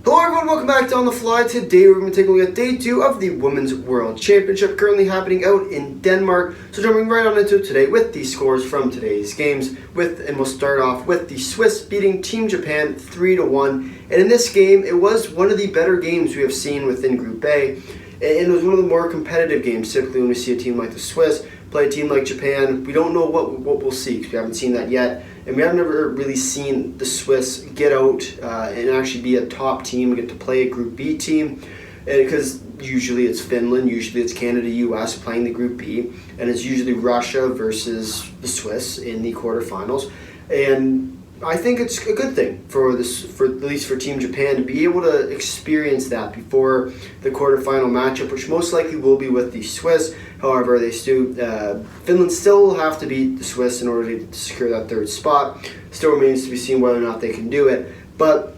Hello everyone, welcome back to On The Fly. Today we're going to take a look at day 2 of the Women's World Championship currently happening out in Denmark. So jumping right on into it today with the scores from today's games. And we'll start off with the Swiss beating Team Japan 3-1. And in this game, it was one of the better games we have seen within Group A. And it was one of the more competitive games. Typically when we see a team like the Swiss play a team like Japan, we don't know what we'll see because we haven't seen that yet. And we have never really seen the Swiss get out and actually be a top team, get to play a Group B team. Because usually it's Finland, usually it's Canada, US playing the Group B. And it's usually Russia versus the Swiss in the quarterfinals. And I think it's a good thing for at least for Team Japan to be able to experience that before the quarterfinal matchup, which most likely will be with the Swiss. However, Finland still will have to beat the Swiss in order to secure that third spot. Still remains to be seen whether or not they can do it. But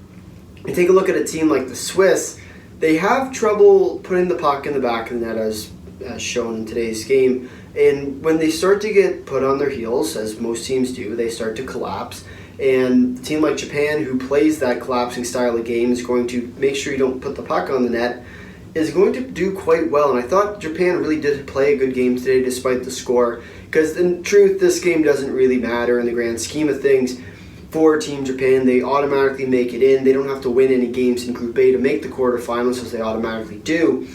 you take a look at a team like the Swiss, they have trouble putting the puck in the back of the net as shown in today's game. And when they start to get put on their heels, as most teams do, they start to collapse. And a team like Japan, who plays that collapsing style of game, is going to make sure you don't put the puck on the net, is going to do quite well. And I thought Japan really did play a good game today despite the score. Because in truth, this game doesn't really matter in the grand scheme of things. For Team Japan, they automatically make it in. They don't have to win any games in Group A to make the quarterfinals, as they automatically do.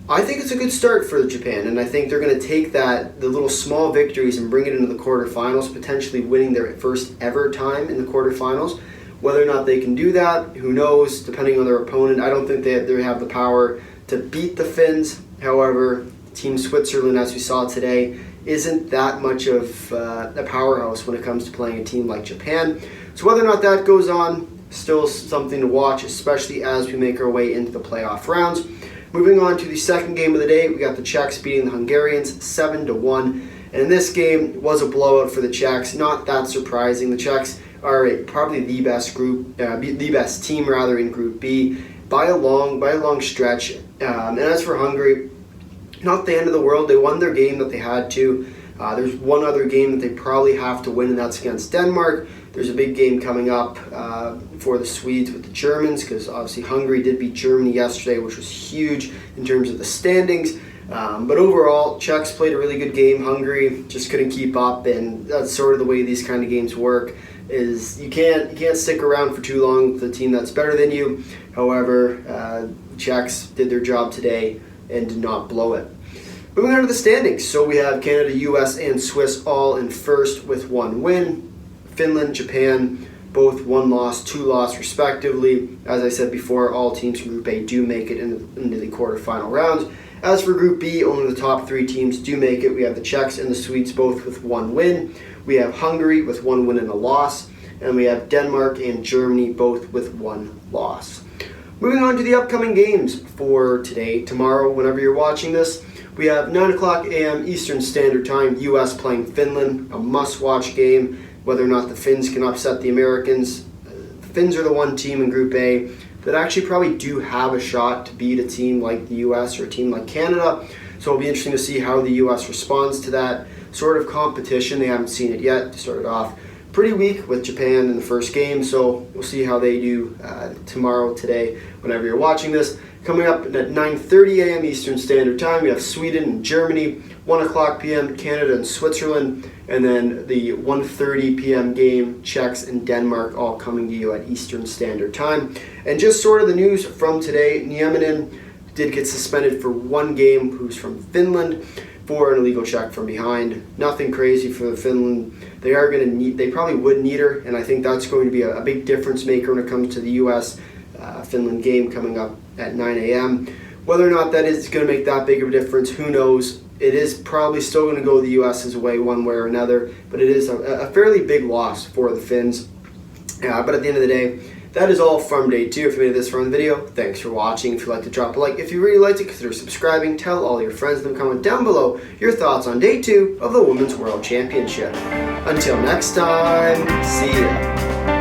I think it's a good start for Japan, and I think they're going to take the little small victories and bring it into the quarterfinals, potentially winning their first ever time in the quarterfinals. Whether or not they can do that, who knows, depending on their opponent. I don't think they have the power to beat the Finns. However, Team Switzerland, as we saw today, isn't that much of a powerhouse when it comes to playing a team like Japan. So whether or not that goes on, still something to watch, especially as we make our way into the playoff rounds. Moving on to the second game of the day, we got the Czechs beating the Hungarians 7-1. And in this game, it was a blowout for the Czechs. Not that surprising. The Czechs are probably the best team in Group B by a long stretch. And as for Hungary, not the end of the world. They won their game that they had to. There's one other game that they probably have to win, and that's against Denmark. There's a big game coming up for the Swedes with the Germans, because obviously Hungary did beat Germany yesterday, which was huge in terms of the standings. But overall, Czechs played a really good game. Hungary just couldn't keep up, and that's sort of the way these kind of games work. Is you can't stick around for too long with a team that's better than you. However, Czechs did their job today and did not blow it. Moving on to the standings. So we have Canada, US, and Swiss all in first with one win. Finland, Japan, both 1 loss, 2 loss respectively. As I said before, all teams from Group A do make it into the quarterfinal rounds. As for Group B, only the top 3 teams do make it. We have the Czechs and the Swedes both with 1 win. We have Hungary with 1 win and a loss. And we have Denmark and Germany both with 1 loss. Moving on to the upcoming games for today, tomorrow, whenever you're watching this. We have 9 o'clock a.m. Eastern Standard Time, US playing Finland, a must-watch game. Whether or not the Finns can upset the Americans. The Finns are the one team in Group A that actually probably do have a shot to beat a team like the US or a team like Canada. So it'll be interesting to see how the US responds to that sort of competition. They haven't seen it yet. They started off pretty weak with Japan in the first game, so we'll see how they do today, whenever you're watching this. Coming up at 9:30 a.m. Eastern Standard Time, we have Sweden and Germany, 1 o'clock p.m. Canada and Switzerland, and then the 1:30 p.m. game, Czechs and Denmark, all coming to you at Eastern Standard Time. And just sort of the news from today, Nieminen did get suspended for 1 game, who's from Finland, for an illegal check from behind. Nothing crazy for Finland. They probably would need her, and I think that's going to be a big difference maker when it comes to the U.S. Finland game coming up at 9 a.m. Whether or not that is going to make that big of a difference, who knows? It is probably still going to go the U.S.'s way one way or another, but it is a fairly big loss for the Finns. But at the end of the day, that is all from day 2. If you made it this far in the video, thanks for watching. If you'd like to drop a like, if you really liked it, consider subscribing. Tell all your friends, and comment down below your thoughts on day 2 of the Women's World Championship. Until next time, see ya.